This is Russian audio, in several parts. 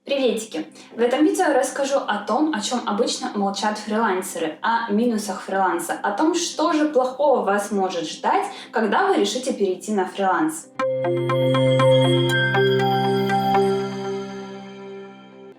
Приветики! В этом видео я расскажу о том, о чем обычно молчат фрилансеры, о минусах фриланса, о том, что же плохого вас может ждать, когда вы решите перейти на фриланс.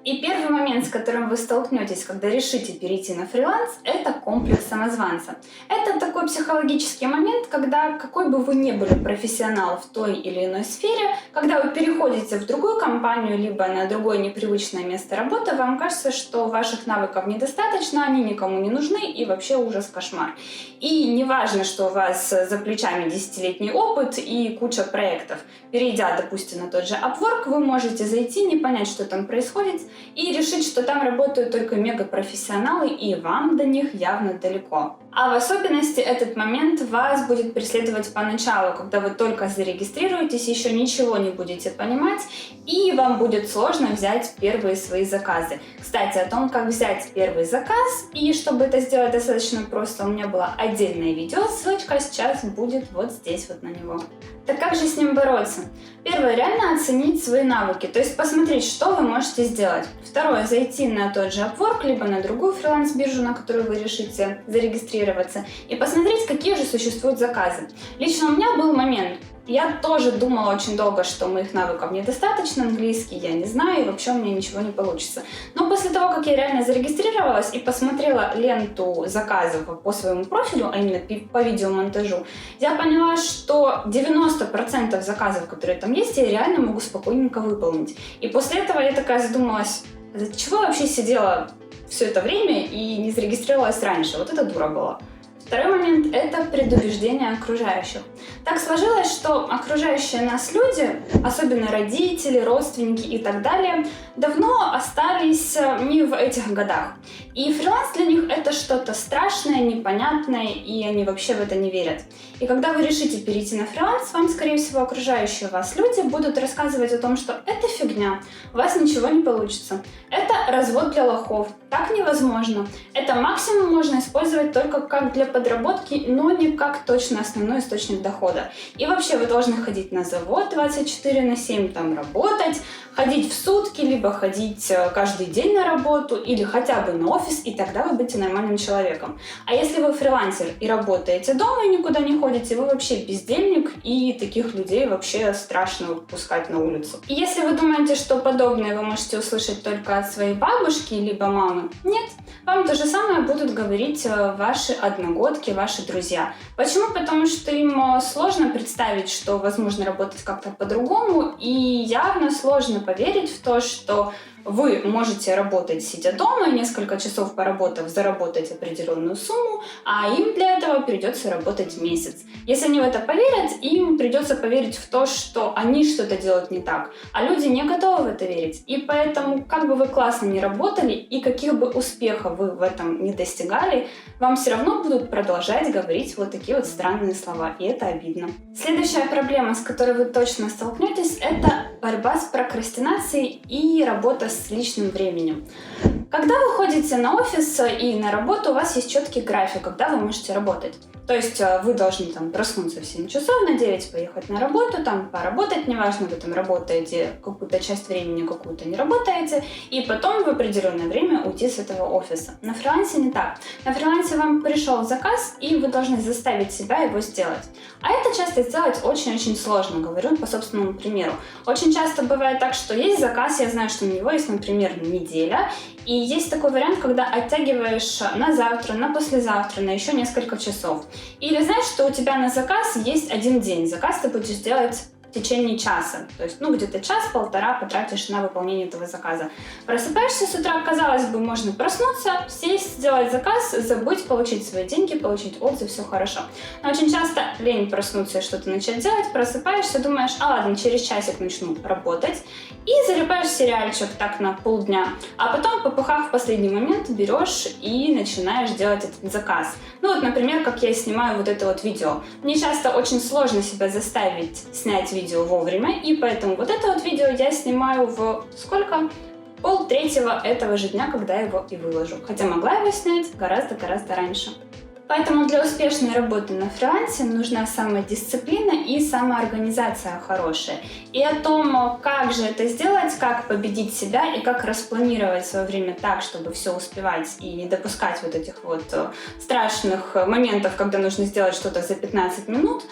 И первый момент, с которым вы столкнетесь, когда решите перейти на фриланс, это комплекс самозванца. Это такой психологический момент, когда какой бы вы ни были профессионал в той или иной сфере, когда вы переходите в другую компанию, либо на другое непривычное место работы, вам кажется, что ваших навыков недостаточно, они никому не нужны и вообще ужас, кошмар. И не важно, что у вас за плечами 10-летний опыт и куча проектов. Перейдя, допустим, на тот же Upwork, вы можете зайти, не понять, что там происходит, и решить, что там работают только мегапрофессионалы, и вам до них явно далеко. А в особенности этот момент вас будет преследовать поначалу, когда вы только зарегистрируетесь, еще ничего не будете понимать, и вам будет сложно взять первые свои заказы. Кстати, о том, как взять первый заказ, и чтобы это сделать достаточно просто, у меня было отдельное видео, ссылочка сейчас будет вот здесь вот на него. Так как же с ним бороться? Первое, реально оценить свои навыки, то есть посмотреть, что вы можете сделать. Второе, зайти на тот же Upwork, либо на другую фриланс-биржу, на которую вы решите зарегистрироваться, и посмотреть, какие же существуют заказы. Лично у меня был момент, я тоже думала очень долго, что моих навыков недостаточно, английский я не знаю, и вообще у меня ничего не получится. Но после того, как я реально зарегистрировалась и посмотрела ленту заказов по своему профилю, а именно по видеомонтажу, я поняла, что 90% заказов, которые там есть, я реально могу спокойненько выполнить. И после этого я такая задумалась, за чего я вообще сидела все это время и не зарегистрировалась раньше? Вот это дура была. Второй момент – это предубеждение окружающих. Так сложилось, что окружающие нас люди, особенно родители, родственники и так далее, давно остались не в этих годах. И фриланс для них – это что-то страшное, непонятное, и они вообще в это не верят. И когда вы решите перейти на фриланс, вам, скорее всего, окружающие вас люди будут рассказывать о том, что это фигня, у вас ничего не получится. Это развод для лохов, так невозможно. Это максимум можно использовать только как для подработки, но не как точно основной источник дохода. И вообще вы должны ходить на завод 24/7, там работать, ходить в сутки, либо ходить каждый день на работу, или хотя бы на офис, и тогда вы будете нормальным человеком. А если вы фрилансер и работаете дома и никуда не ходите, вы вообще бездельник, и таких людей вообще страшно выпускать на улицу. И если вы думаете, что подобное вы можете услышать только от своей бабушки, либо мамы, нет. Вам то же самое будут говорить ваши одногодки, ваши друзья. Почему? Потому что им сложно представить, что возможно работать как-то по-другому, и явно сложно поверить в то, что вы можете работать, сидя дома, несколько часов поработав, заработать определенную сумму, а им для этого придется работать месяц. Если они в это поверят, им придется поверить в то, что они что-то делают не так, а люди не готовы в это верить. И поэтому, как бы вы классно ни работали и каких бы успехов вы в этом не достигали, вам все равно будут продолжать говорить вот такие вот странные слова, и это обидно. Следующая проблема, с которой вы точно столкнетесь, это борьба с прокрастинацией и работа с личным временем. Когда вы ходите на офис и на работу, у вас есть четкий график, когда вы можете работать. То есть вы должны там проснуться в 7 часов, на 9 поехать на работу, там поработать, неважно, вы там работаете какую-то часть времени, какую-то не работаете, и потом в определенное время уйти с этого офиса. На фрилансе не так. На фрилансе вам пришел заказ, и вы должны заставить себя его сделать. А это часто сделать очень-очень сложно, говорю по собственному примеру. Очень часто бывает так, что есть заказ, я знаю, что у него есть, например, неделя, и есть такой вариант, когда оттягиваешь на завтра, на послезавтра, на еще несколько часов. Или знаешь, что у тебя на заказ есть один день. Заказ ты будешь делать в течение часа. То есть, где-то час-полтора потратишь на выполнение этого заказа. Просыпаешься с утра, казалось бы, можно проснуться, сесть, сделать заказ, забыть, получить свои деньги, получить отзыв, все хорошо. Но очень часто лень проснуться и что-то начать делать, просыпаешься, думаешь, ладно, через часик начну работать, и залипаешь в сериальчик так на полдня, а потом, попыхав в последний момент, берешь и начинаешь делать этот заказ. Например, как я снимаю вот это вот видео. Мне часто очень сложно себя заставить снять видео вовремя, и поэтому вот это вот видео я снимаю в сколько? 2:30 этого же дня, когда я его и выложу. Хотя могла его снять гораздо-гораздо раньше. Поэтому для успешной работы на фрилансе нужна самодисциплина и самоорганизация хорошая. И о том, как же это сделать, как победить себя и как распланировать свое время так, чтобы все успевать и не допускать вот этих вот страшных моментов, когда нужно сделать что-то за 15 минут,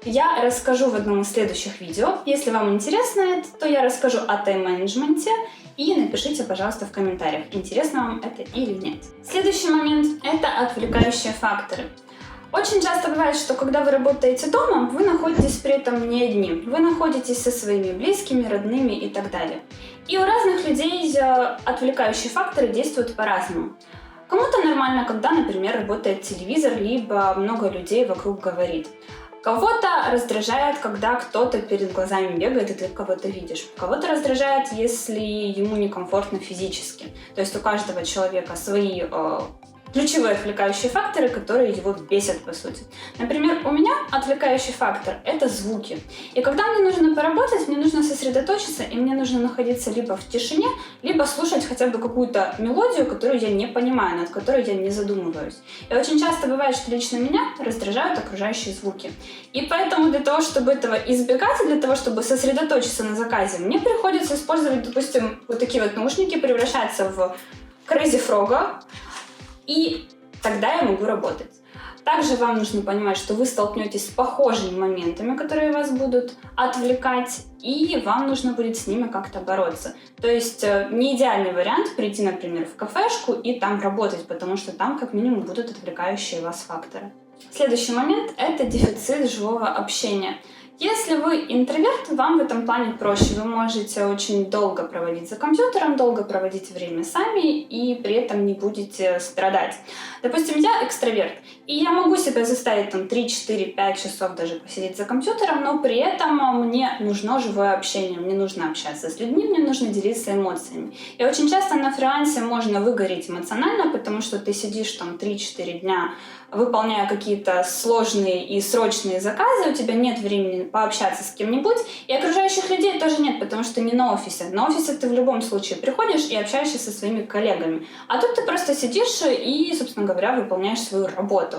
я расскажу в одном из следующих видео. Если вам интересно это, то я расскажу о тайм-менеджменте. И напишите, пожалуйста, в комментариях, интересно вам это или нет. Следующий момент – это отвлекающие факторы. Очень часто бывает, что когда вы работаете дома, вы находитесь при этом не одни. Вы находитесь со своими близкими, родными и так далее. И у разных людей отвлекающие факторы действуют по-разному. Кому-то нормально, когда, например, работает телевизор, либо много людей вокруг говорит. Кого-то раздражает, когда кто-то перед глазами бегает, и ты кого-то видишь. Кого-то раздражает, если ему некомфортно физически. То есть у каждого человека свои ключевые отвлекающие факторы, которые его бесят, по сути. Например, у меня отвлекающий фактор – это звуки. И когда мне нужно поработать, мне нужно сосредоточиться, и мне нужно находиться либо в тишине, либо слушать хотя бы какую-то мелодию, которую я не понимаю, над которой я не задумываюсь. И очень часто бывает, что лично меня раздражают окружающие звуки. И поэтому для того, чтобы этого избегать, и для того, чтобы сосредоточиться на заказе, мне приходится использовать, допустим, вот такие вот наушники, превращаться в Crazy Frog, и тогда я могу работать. Также вам нужно понимать, что вы столкнетесь с похожими моментами, которые вас будут отвлекать, и вам нужно будет с ними как-то бороться. То есть не идеальный вариант прийти, например, в кафешку и там работать, потому что там как минимум будут отвлекающие вас факторы. Следующий момент – это дефицит живого общения. Если вы интроверт, вам в этом плане проще. Вы можете очень долго проводить за компьютером, долго проводить время сами и при этом не будете страдать. Допустим, я экстраверт, и я могу себя заставить там 3, 4, 5 часов даже посидеть за компьютером, но при этом мне нужно живое общение, мне нужно общаться с людьми, мне нужно делиться эмоциями. И очень часто на фрилансе можно выгореть эмоционально, потому что ты сидишь там 3-4 дня, выполняя какие-то сложные и срочные заказы, у тебя нет времени пообщаться с кем-нибудь, и окружающих людей тоже нет, потому что не на офисе. На офисе ты в любом случае приходишь и общаешься со своими коллегами. А тут ты просто сидишь и, собственно говоря, выполняешь свою работу.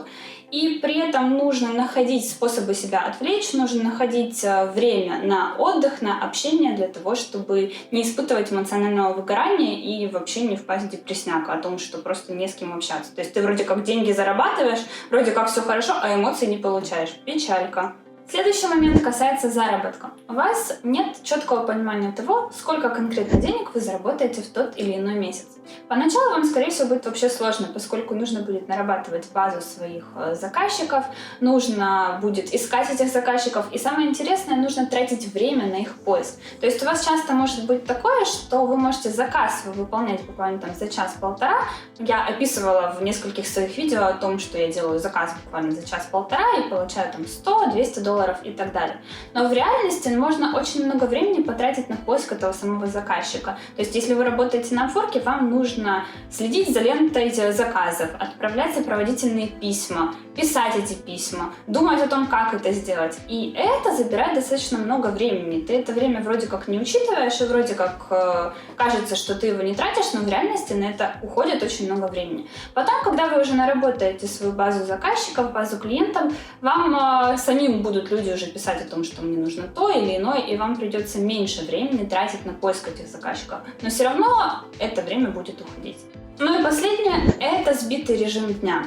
И при этом нужно находить способы себя отвлечь, нужно находить время на отдых, на общение для того, чтобы не испытывать эмоционального выгорания и вообще не впасть в депрессняк о том, что просто не с кем общаться. То есть ты вроде как деньги зарабатываешь, вроде как все хорошо, а эмоций не получаешь. Печалька. Следующий момент касается заработка. У вас нет четкого понимания того, сколько конкретно денег вы заработаете в тот или иной месяц. Поначалу вам, скорее всего, будет вообще сложно, поскольку нужно будет нарабатывать базу своих заказчиков, нужно будет искать этих заказчиков, и самое интересное, нужно тратить время на их поиск. То есть у вас часто может быть такое, что вы можете заказ выполнять буквально там за час-полтора. Я описывала в нескольких своих видео о том, что я делаю заказ буквально за час-полтора и получаю там $100-200 и так далее. Но в реальности можно очень много времени потратить на поиск этого самого заказчика. То есть если вы работаете на Upwork, вам нужно следить за лентой заказов, отправлять сопроводительные письма, писать эти письма, думать о том, как это сделать. И это забирает достаточно много времени. Ты это время вроде как не учитываешь, и вроде как кажется, что ты его не тратишь, но в реальности на это уходит очень много времени. Потом, когда вы уже наработаете свою базу заказчиков, базу клиентов, вам самим будут люди уже писать о том, что мне нужно то или иное, и вам придется меньше времени тратить на поиск этих заказчиков. Но все равно это время будет уходить. Ну и последнее – это сбитый режим дня.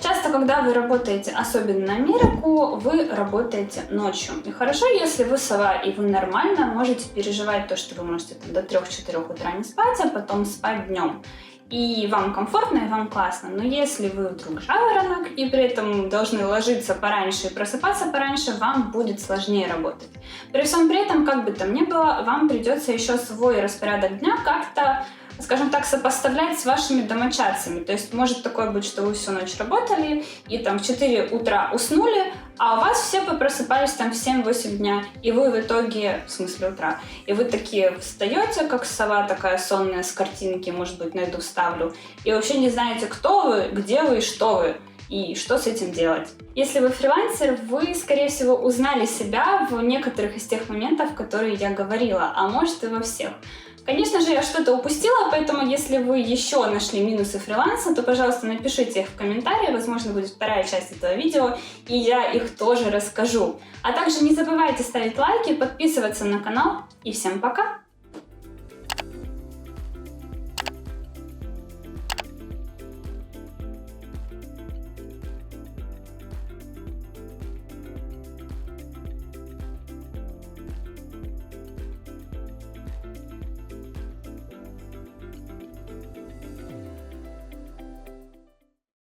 Часто, когда вы работаете, особенно на Америку, вы работаете ночью. И хорошо, если вы сова, и вы нормально можете переживать то, что вы можете там, до 3-4 утра не спать, а потом спать днем. И вам комфортно, и вам классно. Но если вы вдруг жаворонок и при этом должны ложиться пораньше и просыпаться пораньше, вам будет сложнее работать. При всем при этом, как бы там ни было, вам придется еще свой распорядок дня как-то, скажем так, сопоставлять с вашими домочадцами. То есть может такое быть, что вы всю ночь работали и там в 4 утра уснули, а у вас все просыпались там в 7-8 дня, и вы в итоге, в смысле утра, и вы такие встаете, как сова такая сонная с картинки, может быть, найду, вставлю, и вообще не знаете, кто вы, где вы и что с этим делать. Если вы фрилансер, вы, скорее всего, узнали себя в некоторых из тех моментов, которые я говорила, а может и во всех. Конечно же, я что-то упустила, поэтому если вы еще нашли минусы фриланса, то, пожалуйста, напишите их в комментарии, возможно, будет вторая часть этого видео, и я их тоже расскажу. А также не забывайте ставить лайки, подписываться на канал, и всем пока!